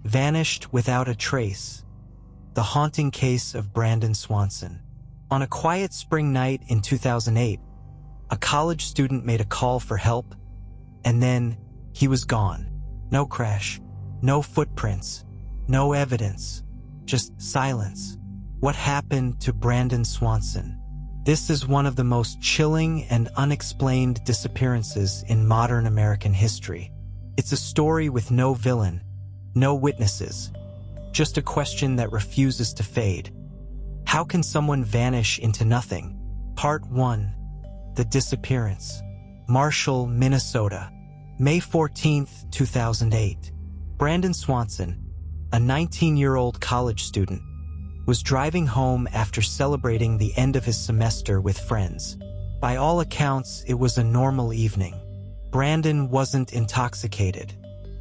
vanished without a trace. The haunting case of Brandon Swanson. On a quiet spring night in 2008, a college student made a call for help, and then he was gone. No crash, no footprints, no evidence, just silence. What happened to Brandon Swanson? This is one of the most chilling and unexplained disappearances in modern American history. It's a story with no villain, no witnesses, just a question that refuses to fade. How can someone vanish into nothing? Part 1. The Disappearance. Marshall, Minnesota. May 14, 2008. Brandon Swanson, a 19-year-old college student, was driving home after celebrating the end of his semester with friends. By all accounts, it was a normal evening. Brandon wasn't intoxicated.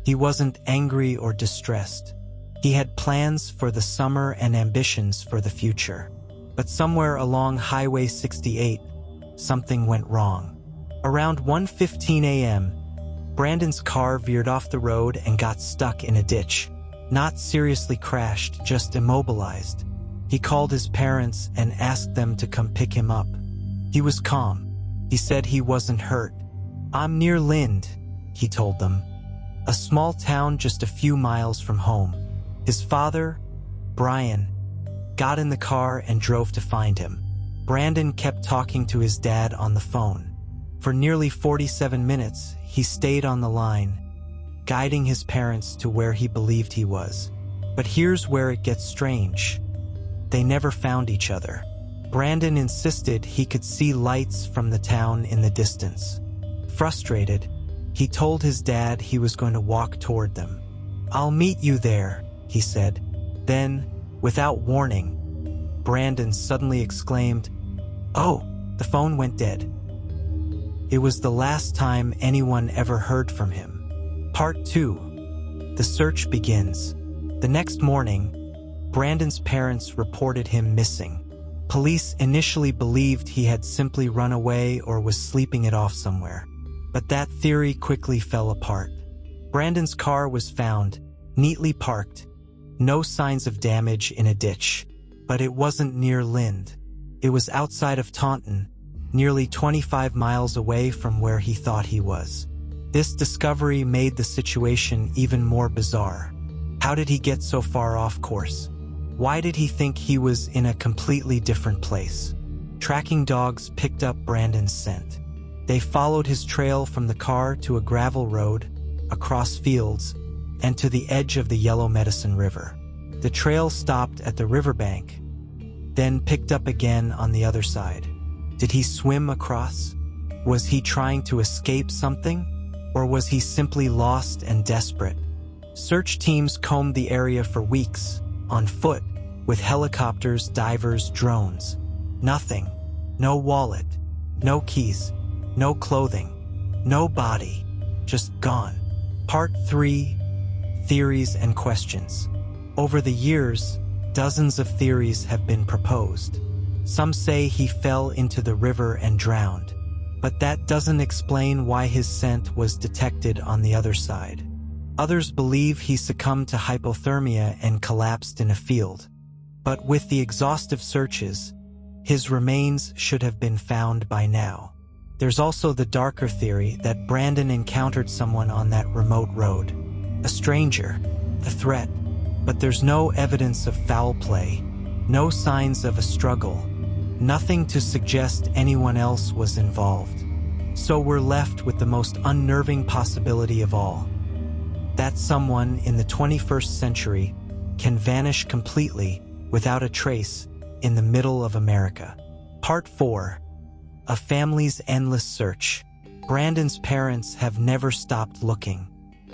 He wasn't angry or distressed. He had plans for the summer and ambitions for the future. But somewhere along Highway 68, something went wrong. Around 1:15 a.m., Brandon's car veered off the road and got stuck in a ditch. Not seriously crashed, just immobilized. He called his parents and asked them to come pick him up. He was calm. He said he wasn't hurt. "I'm near Lind," he told them, a small town just a few miles from home. His father, Brian, got in the car and drove to find him. Brandon kept talking to his dad on the phone. For nearly 47 minutes, he stayed on the line, guiding his parents to where he believed he was. But here's where it gets strange. They never found each other. Brandon insisted he could see lights from the town in the distance. Frustrated, he told his dad he was going to walk toward them. "I'll meet you there," he said. Then, without warning, Brandon suddenly exclaimed, "Oh!" The phone went dead. It was the last time anyone ever heard from him. Part 2. The search begins. The next morning, Brandon's parents reported him missing. Police initially believed he had simply run away or was sleeping it off somewhere. But that theory quickly fell apart. Brandon's car was found, neatly parked, no signs of damage in a ditch. But it wasn't near Lind. It was outside of Taunton, nearly 25 miles away from where he thought he was. This discovery made the situation even more bizarre. How did he get so far off course? Why did he think he was in a completely different place? Tracking dogs picked up Brandon's scent. They followed his trail from the car to a gravel road, across fields, and to the edge of the Yellow Medicine River. The trail stopped at the riverbank, then picked up again on the other side. Did he swim across? Was he trying to escape something? Or was he simply lost and desperate? Search teams combed the area for weeks, on foot, with helicopters, divers, drones. Nothing. No wallet. No keys. No clothing. No body. Just gone. Part 3. Theories and questions. Over the years, dozens of theories have been proposed. Some say he fell into the river and drowned, but that doesn't explain why his scent was detected on the other side. Others believe he succumbed to hypothermia and collapsed in a field. But with the exhaustive searches, his remains should have been found by now. There's also the darker theory that Brandon encountered someone on that remote road. A stranger, a threat. But there's no evidence of foul play, no signs of a struggle, nothing to suggest anyone else was involved. So we're left with the most unnerving possibility of all. That someone in the 21st century can vanish completely without a trace in the middle of America. Part 4. A family's endless search. Brandon's parents have never stopped looking.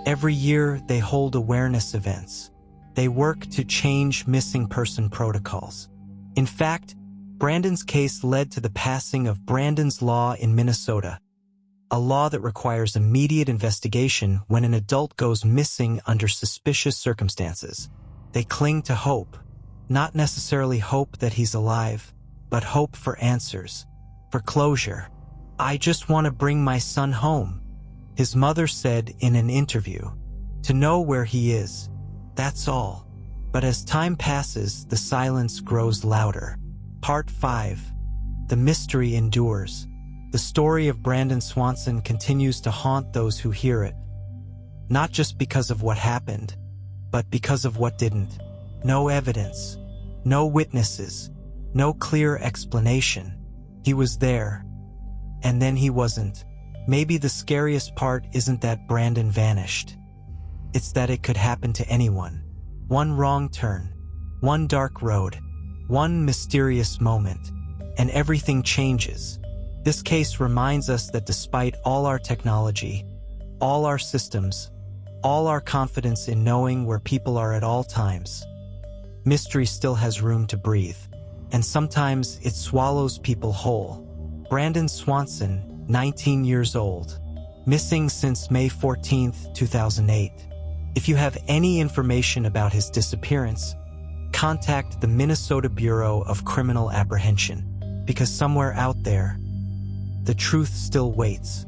Every year they hold awareness events. They work to change missing person protocols. In fact, Brandon's case led to the passing of Brandon's Law in Minnesota, a law that requires immediate investigation when an adult goes missing under suspicious circumstances. They cling to hope, not necessarily hope that he's alive, but hope for answers, for closure. "I just want to bring my son home," his mother said in an interview. "To know where he is, That's all. But as time passes, the silence grows louder. Part 5. The mystery endures. The story of Brandon Swanson continues to haunt those who hear it. Not just because of what happened, but because of what didn't. No evidence, no witnesses, no clear explanation. He was there, and then he wasn't. Maybe the scariest part isn't that Brandon vanished. It's that it could happen to anyone. One wrong turn, one dark road, one mysterious moment, and everything changes. This case reminds us that despite all our technology, all our systems, all our confidence in knowing where people are at all times, mystery still has room to breathe, and sometimes it swallows people whole. Brandon Swanson, 19 years old, missing since May 14, 2008. If you have any information about his disappearance, contact the Minnesota Bureau of Criminal Apprehension, because somewhere out there, the truth still waits.